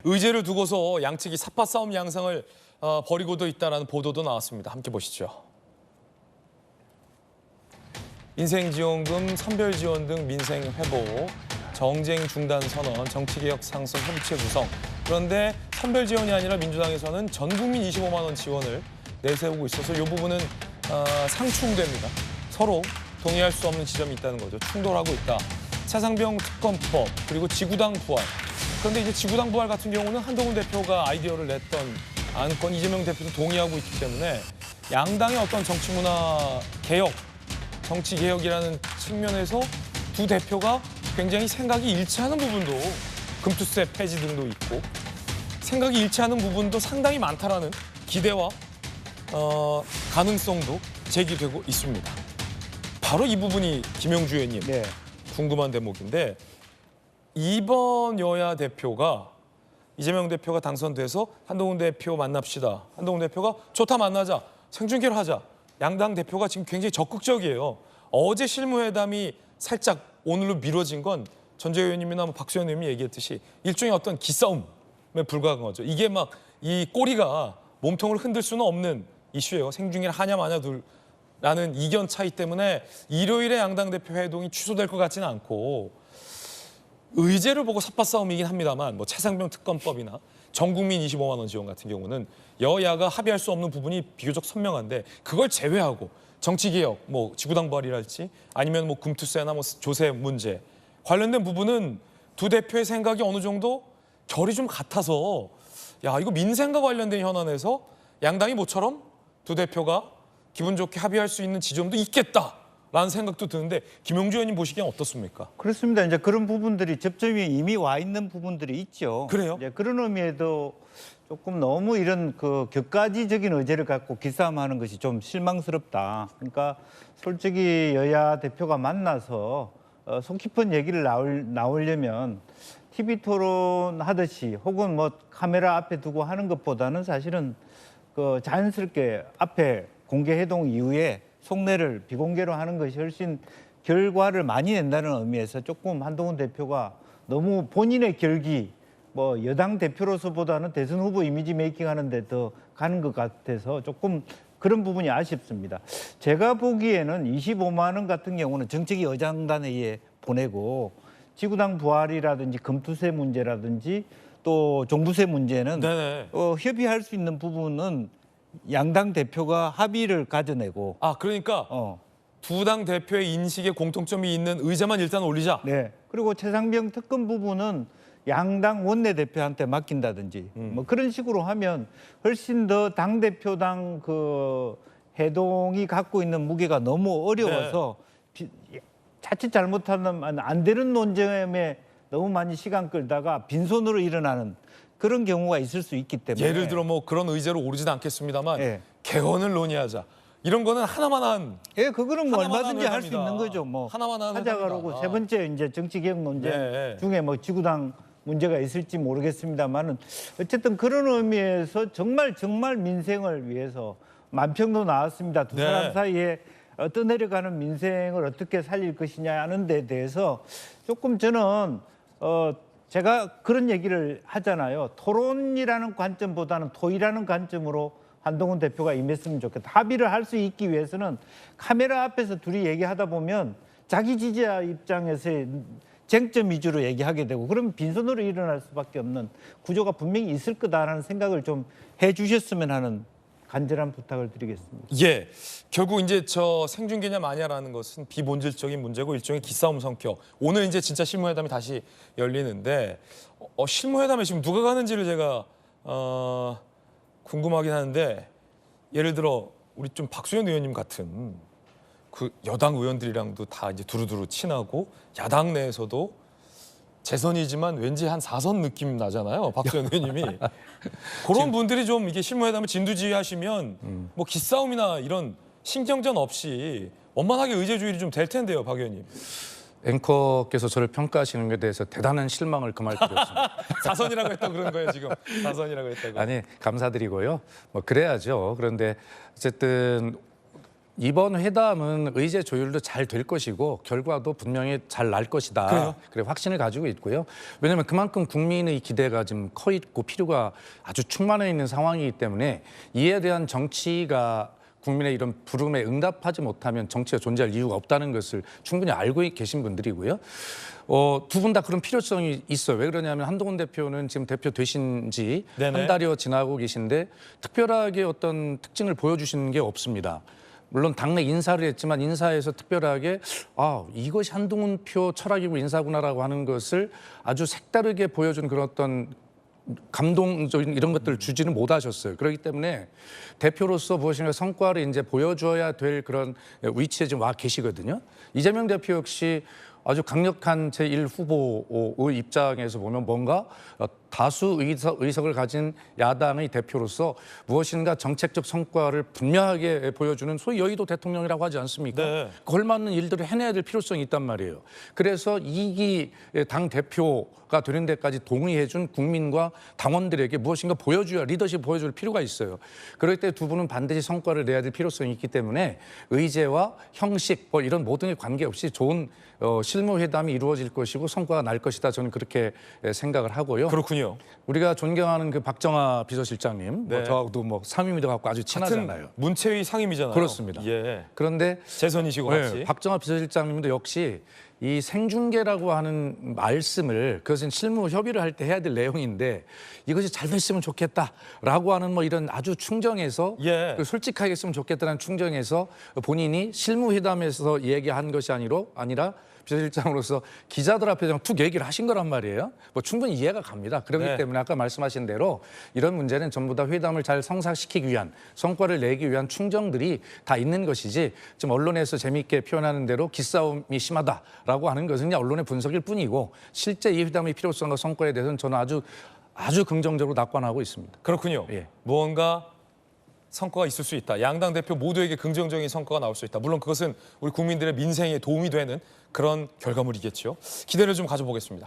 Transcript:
의제를 두고서 양측이 삿바 싸움 양상을 벌이고도 있다는 보도도 나왔습니다. 함께 보시죠. 인생지원금, 선별지원 등 민생 회복, 정쟁 중단 선언, 정치개혁 상승 협의체 구성. 그런데 선별지원이 아니라 민주당에서는 전국민 25만 원 지원을 내세우고 있어서 이 부분은 상충됩니다. 서로 동의할 수 없는 지점이 있다는 거죠. 충돌하고 있다. 차상병 특검법 그리고 지구당 부활. 그런데 이제 지구당 부활 같은 경우는 한동훈 대표가 아이디어를 냈던 안건 이재명 대표도 동의하고 있기 때문에 양당의 어떤 정치 문화 개혁, 정치 개혁이라는 측면에서 두 대표가 굉장히 생각이 일치하는 부분도 금투세 폐지 등도 있고 생각이 일치하는 부분도 상당히 많다라는 기대와 가능성도 제기되고 있습니다. 바로 이 부분이 김영주 의원님 궁금한 대목인데 이번 여야 대표가 이재명 대표가 당선돼서 한동훈 대표 만납시다. 한동훈 대표가 좋다 만나자. 생중계로 하자. 양당 대표가 지금 굉장히 적극적이에요. 어제 실무회담이 살짝 오늘로 미뤄진 건 전재 의원님이나 박수현 의원님이 얘기했듯이 일종의 어떤 기싸움에 불과한 거죠. 이게 막 이 꼬리가 몸통을 흔들 수는 없는 이슈예요. 생중계를 하냐 마냐 라는 이견 차이 때문에 일요일에 양당 대표 회동이 취소될 것 같지는 않고 의제를 보고 삿바 싸움이긴 합니다만 뭐 차상병 특검법이나 전국민 25만 원 지원 같은 경우는 여야가 합의할 수 없는 부분이 비교적 선명한데 그걸 제외하고 정치개혁, 뭐 지구당 부활이랄지 아니면 뭐 금투세나 뭐 조세 문제 관련된 부분은 두 대표의 생각이 어느 정도 결이 좀 같아서 야 이거 민생과 관련된 현안에서 양당이 모처럼 두 대표가 기분 좋게 합의할 수 있는 지점도 있겠다라는 생각도 드는데 김용주 의원님 보시기엔 어떻습니까? 그렇습니다. 이제 그런 부분들이 접점이 이미 와 있는 부분들이 있죠. 그래요? 이제 그런 의미에도 조금 너무 이런 그 격가지적인 의제를 갖고 기싸움하는 것이 좀 실망스럽다. 그러니까 솔직히 여야 대표가 만나서 속 깊은 얘기를 나오려면 TV 토론 하듯이 혹은 뭐 카메라 앞에 두고 하는 것보다는 사실은 그 자연스럽게 앞에 공개 회동 이후에 속내를 비공개로 하는 것이 훨씬 결과를 많이 낸다는 의미에서 조금 한동훈 대표가 너무 본인의 결기 뭐 여당 대표로서보다는 대선 후보 이미지 메이킹 하는데 더 가는 것 같아서 조금 그런 부분이 아쉽습니다. 제가 보기에는 25만 원 같은 경우는 정책위 의장단회의에 보내고 지구당 부활이라든지 금투세 문제라든지 또 종부세 문제는 협의할 수 있는 부분은 양당 대표가 합의를 가져내고 그러니까 두 당 대표의 인식에 공통점이 있는 의제만 일단 올리자. 네. 그리고 최상병 특검 부분은 양당 원내대표한테 맡긴다든지 뭐 그런 식으로 하면 훨씬 더 당대표당 그 해동이 갖고 있는 무게가 너무 어려워서 자칫 잘못하면 안 되는 논쟁에 너무 많이 시간 끌다가 빈손으로 일어나는 그런 경우가 있을 수 있기 때문에 예를 들어 뭐 그런 의제로 오르지는 않겠습니다만 개헌을 논의하자. 이런 거는 하나만한 그거는 뭐 얼마든지 할 수 있는 거죠. 뭐 하나만한 하자 그러고 세 번째 이제 정치개혁 논쟁 중에 뭐 지구당 문제가 있을지 모르겠습니다만은 어쨌든 그런 의미에서 정말 민생을 위해서 만평도 나왔습니다. 두 사람 사이에 떠내려가는 민생을 어떻게 살릴 것이냐 하는 데 대해서 조금 저는 제가 그런 얘기를 하잖아요. 토론이라는 관점보다는 토의라는 관점으로 한동훈 대표가 임했으면 좋겠다. 합의를 할 수 있기 위해서는 카메라 앞에서 둘이 얘기하다 보면 자기 지지자 입장에서의 쟁점 위주로 얘기하게 되고 그러면 빈손으로 일어날 수밖에 없는 구조가 분명히 있을 거다라는 생각을 좀 해주셨으면 하는 간절한 부탁을 드리겠습니다. 예, 결국 이제 저 생중계냐 마냐라는 것은 비본질적인 문제고 일종의 기싸움 성격. 오늘 이제 진짜 실무회담이 다시 열리는데 실무회담에 지금 누가 가는지를 제가 궁금하긴 하는데 예를 들어 우리 좀 박수현 의원님 같은 그 여당 의원들이랑도 다 이제 두루두루 친하고 야당 내에서도 재선이지만 왠지 한 4선 느낌 나잖아요. 박수현 의원님이. 그런 분들이 좀 이게 실무회담을 진두지휘하시면 뭐 기싸움이나 이런 신경전 없이 원만하게 의제주의를 좀 될 텐데요. 박 의원님. 앵커께서 저를 평가하시는 것에 대해서 대단한 실망을 금할 필요 없습니다. 4선이라고 했다고 그런 거예요 지금. 4선이라고 했다고. 아니 감사드리고요. 뭐 그래야죠. 그런데 어쨌든 이번 회담은 의제 조율도 잘 될 것이고 결과도 분명히 잘 날 것이다. 그래요? 그래 확신을 가지고 있고요. 왜냐하면 그만큼 국민의 기대가 지금 커 있고 필요가 아주 충만해 있는 상황이기 때문에 이에 대한 정치가 국민의 이런 부름에 응답하지 못하면 정치가 존재할 이유가 없다는 것을 충분히 알고 계신 분들이고요. 두 분 다 그런 필요성이 있어요. 왜 그러냐면 한동훈 대표는 지금 대표 되신 지 네네. 한 달여 지나고 계신데 특별하게 어떤 특징을 보여주시는 게 없습니다. 물론 당내 인사를 했지만 인사에서 특별하게 이것이 한동훈 표 철학이고 인사구나라고 하는 것을 아주 색다르게 보여준 그런 어떤 감동적인 이런 것들을 주지는 못하셨어요. 그렇기 때문에 대표로서 무엇인가 성과를 이제 보여줘야 될 그런 위치에 지금 와 계시거든요. 이재명 대표 역시 아주 강력한 제1 후보의 입장에서 보면 뭔가 다수 의석을 가진 야당의 대표로서 무엇인가 정책적 성과를 분명하게 보여주는 소위 여의도 대통령이라고 하지 않습니까? 네. 걸맞는 일들을 해내야 될 필요성이 있단 말이에요. 그래서 이기 당 대표가 되는 데까지 동의해준 국민과 당원들에게 무엇인가 보여줘야 리더십 보여줄 필요가 있어요. 그럴 때 두 분은 반드시 성과를 내야 될 필요성이 있기 때문에 의제와 형식 이런 모든 게 관계없이 좋은 실무회담이 이루어질 것이고 성과가 날 것이다. 저는 그렇게 생각을 하고요. 그렇군요. 우리가 존경하는 그 박정아 비서실장님, 네. 저하고도 뭐 상임위도 갖고 아주 친하잖아요. 같은 문체위 상임이잖아요. 그렇습니다. 예. 그런데 재선이시고 같이. 네, 박정아 비서실장님도 역시 이 생중계라고 하는 말씀을 그것은 실무 협의를 할 때 해야 될 내용인데 이것이 잘 됐으면 좋겠다라고 하는 뭐 이런 아주 충정에서 예. 솔직하게 했으면 좋겠다는 충정에서 본인이 실무 회담에서 얘기한 것이 아니라 비서실장으로서 기자들 앞에서 그냥 툭 얘기를 하신 거란 말이에요. 뭐 충분히 이해가 갑니다. 그렇기 네. 때문에 아까 말씀하신 대로 이런 문제는 전부 다 회담을 잘 성사시키기 위한 성과를 내기 위한 충정들이 다 있는 것이지 지금 언론에서 재미있게 표현하는 대로 기싸움이 심하다라고 하는 것은 그냥 언론의 분석일 뿐이고 실제 이 회담의 필요성과 성과에 대해서는 저는 아주 긍정적으로 낙관하고 있습니다. 그렇군요. 예. 무언가 성과가 있을 수 있다. 양당 대표 모두에게 긍정적인 성과가 나올 수 있다. 물론 그것은 우리 국민들의 민생에 도움이 되는 그런 결과물이겠죠. 기대를 좀 가져보겠습니다.